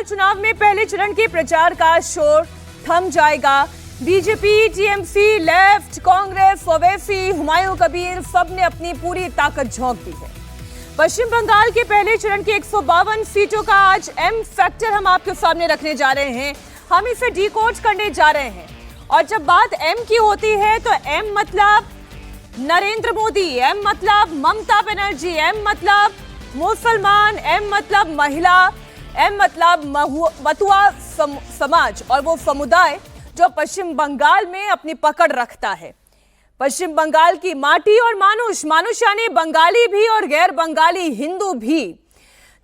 चुनाव में पहले चरण के प्रचार का शोर थम जाएगा। BJP, TMC, left, Congress, Owaisi, Humayun Kabir सबने अपनी पूरी ताकत झोंक दी है। पश्चिम बंगाल के पहले चरण की 152 सीटों का आज एम फैक्टर हम आपके सामने रखने जा रहे हैं। हम इसे डिकोड करने जा रहे हैं और जब बात एम की होती है तो एम मतलब नरेंद्र मोदी, एम मतलब ममता बनर्जी, एम मतलब मुसलमान, एम मतलब महिला, एम मतलब मतुआ समाज और वो समुदाय जो पश्चिम बंगाल में अपनी पकड़ रखता है। पश्चिम बंगाल की माटी और मानुष यानी बंगाली भी और गैर बंगाली हिंदू भी।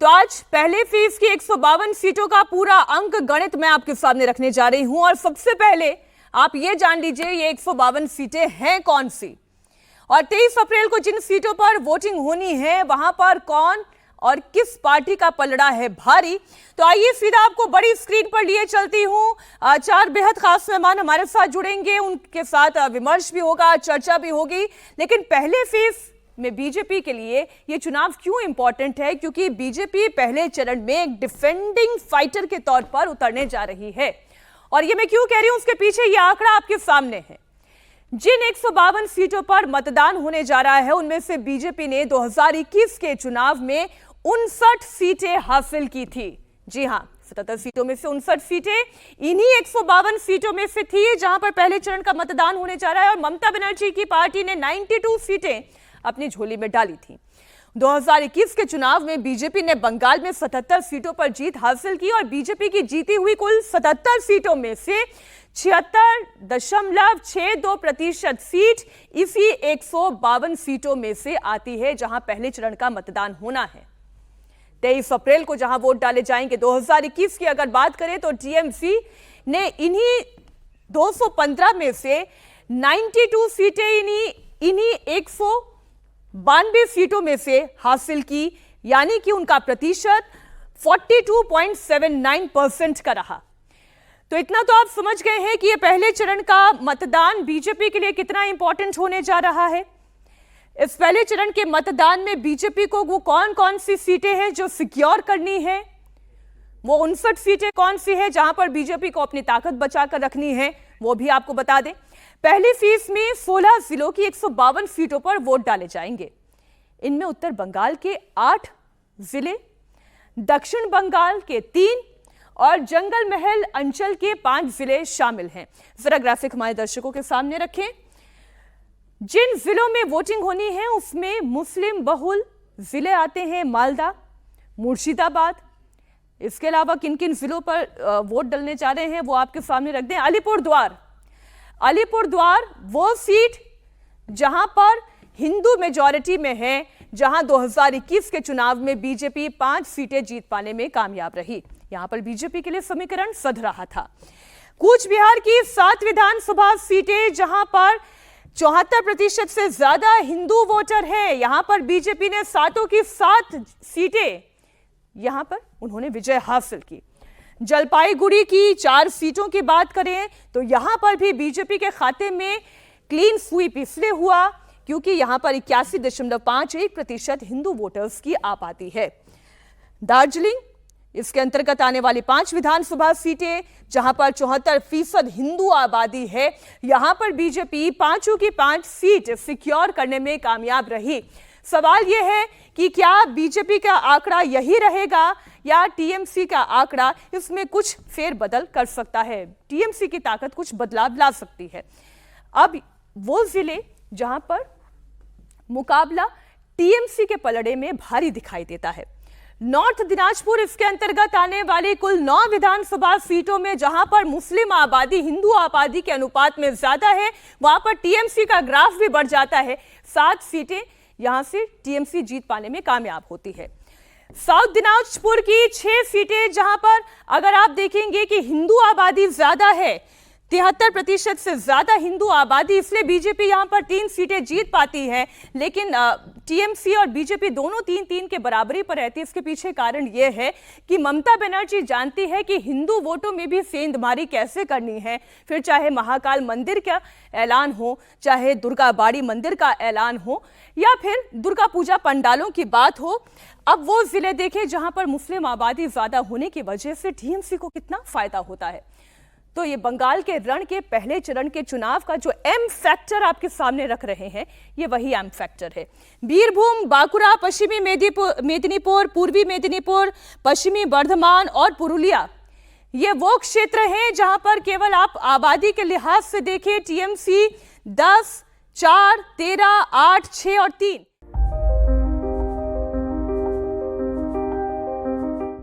तो आज पहले फेज की 152 सीटों का पूरा अंक गणित मैं आपके सामने रखने जा रही हूं और सबसे पहले आप ये जान लीजिए ये 152 सीटें हैं कौन सी और 23 अप्रैल को जिन सीटों पर वोटिंग होनी है वहां पर कौन और किस पार्टी का पलड़ा है भारी। तो आइए सीधा आपको बड़ी स्क्रीन पर लिए चलती हूं। चार बेहद खास मेहमान हमारे साथ जुड़ेंगे, उनके साथ विमर्श भी होगा, चर्चा भी होगी। लेकिन पहले फेज में बीजेपी के लिए यह चुनाव क्यों इंपॉर्टेंट है, क्योंकि बीजेपी पहले चरण में एक डिफेंडिंग फाइटर के तौर पर उतरने जा रही है। और ये मैं क्यों कह रही हूं, उसके पीछे यह आंकड़ा आपके सामने है। जिन 152 सीटों पर मतदान होने जा रहा है उनमें से बीजेपी ने 2021 के चुनाव में 59 सीटें हासिल की थी। जी हां, 77 सीटों में से 59 सीटें इन्हीं 152 सीटों में से थी जहां पर पहले चरण का मतदान होने जा रहा है और ममता बनर्जी की पार्टी ने 92 सीटें अपनी झोली में डाली थी। 2021 के चुनाव में बीजेपी ने बंगाल में 77 सीटों पर जीत हासिल की और बीजेपी की जीती हुई कुल 77 सीटों में से 76.62% सीट इसी 152 सीटों में से आती है जहां पहले चरण का मतदान होना है। 23 अप्रैल को जहां वोट डाले जाएंगे। 2021 की अगर बात करें तो टीएमसी ने इन्हीं 215 में से 92 सीटें इन्हीं 192 सीटों में से हासिल की, यानी कि उनका प्रतिशत 42.79% का रहा। तो इतना तो आप समझ गए हैं कि यह पहले चरण का मतदान बीजेपी के लिए कितना इंपॉर्टेंट होने जा रहा है। इस पहले चरण के मतदान में बीजेपी को वो कौन कौन सी सीटें हैं जो सिक्योर करनी है, वो 59 सीटें कौन सी है जहां पर बीजेपी को अपनी ताकत बचाकर रखनी है, वो भी आपको बता दें। पहली फेज में 16 जिलों की 152 सीटों पर वोट डाले जाएंगे। इनमें उत्तर बंगाल के 8 जिले, दक्षिण बंगाल के 3 और जंगल महल अंचल के 5 जिले शामिल हैं। जरा ग्राफिक हमारे दर्शकों के सामने रखें। जिन जिलों में वोटिंग होनी है उसमें मुस्लिम बहुल जिले आते हैं, मालदा, मुर्शिदाबाद। इसके अलावा किन किन जिलों पर वोट डालने जा रहे हैं वो आपके सामने रख दें। अलीपुरद्वार वो सीट जहां पर हिंदू मेजॉरिटी में है, जहां 2021 के चुनाव में बीजेपी 5 सीटें जीत पाने में कामयाब रही। यहां पर बीजेपी के लिए समीकरण सध रहा था। कूच बिहार की 7 विधानसभा सीटें जहां पर 74% से ज्यादा हिंदू वोटर है, यहां पर बीजेपी ने 7 की 7 सीटें यहां पर उन्होंने विजय हासिल की। जलपाईगुड़ी की 4 सीटों की बात करें तो यहां पर भी बीजेपी के खाते में क्लीन स्वीप इसलिए हुआ क्योंकि यहां पर 81.51% हिंदू वोटर्स की आबादी है। दार्जिलिंग इसके अंतर्गत आने वाली 5 विधानसभा सीटें जहां पर 74% हिंदू आबादी है, यहां पर बीजेपी 5 की 5 सीट सिक्योर करने में कामयाब रही। सवाल यह है कि क्या बीजेपी का आंकड़ा यही रहेगा या टीएमसी का आंकड़ा इसमें कुछ फेरबदल कर सकता है। टीएमसी की ताकत कुछ बदलाव ला सकती है। अब वो जिले जहां पर मुकाबला टीएमसी के पलड़े में भारी दिखाई देता है। नॉर्थ दिनाजपुर इसके अंतर्गत आने वाली कुल 9 विधानसभा सीटों में जहां पर मुस्लिम आबादी हिंदू आबादी के अनुपात में ज्यादा है, वहां पर टीएमसी का ग्राफ भी बढ़ जाता है। 7 सीटें यहां से टीएमसी जीत पाने में कामयाब होती है। साउथ दिनाजपुर की 6 सीटें जहां पर अगर आप देखेंगे कि हिंदू आबादी ज्यादा है 73% से ज्यादा हिंदू आबादी, इसलिए बीजेपी यहां पर 3 सीटें जीत पाती है। लेकिन टीएमसी और बीजेपी दोनों 3-3 के बराबरी पर रहती है। इसके पीछे कारण यह है कि ममता बनर्जी जानती है कि हिंदू वोटों में भी सेंधमारी कैसे करनी है। फिर चाहे महाकाल मंदिर का ऐलान हो, चाहे दुर्गा बाड़ी मंदिर का ऐलान हो, या फिर दुर्गा पूजा पंडालों की बात हो। अब वो जिले देखें जहां पर मुस्लिम आबादी ज्यादा होने की वजह से टीएमसी को कितना फायदा होता है। तो ये बंगाल के रण के पहले चरण के चुनाव का जो एम फैक्टर आपके सामने रख रहे हैं, ये वही एम फैक्टर है। बीरभूम, बांकुड़ा, पश्चिमी मेदिनीपुर, पूर्वी मेदिनीपुर, पश्चिमी बर्धमान और पुरुलिया, ये वो क्षेत्र हैं जहां पर केवल आप आबादी के लिहाज से देखें टीएमसी 10, 4, 13, 8, 6 और 3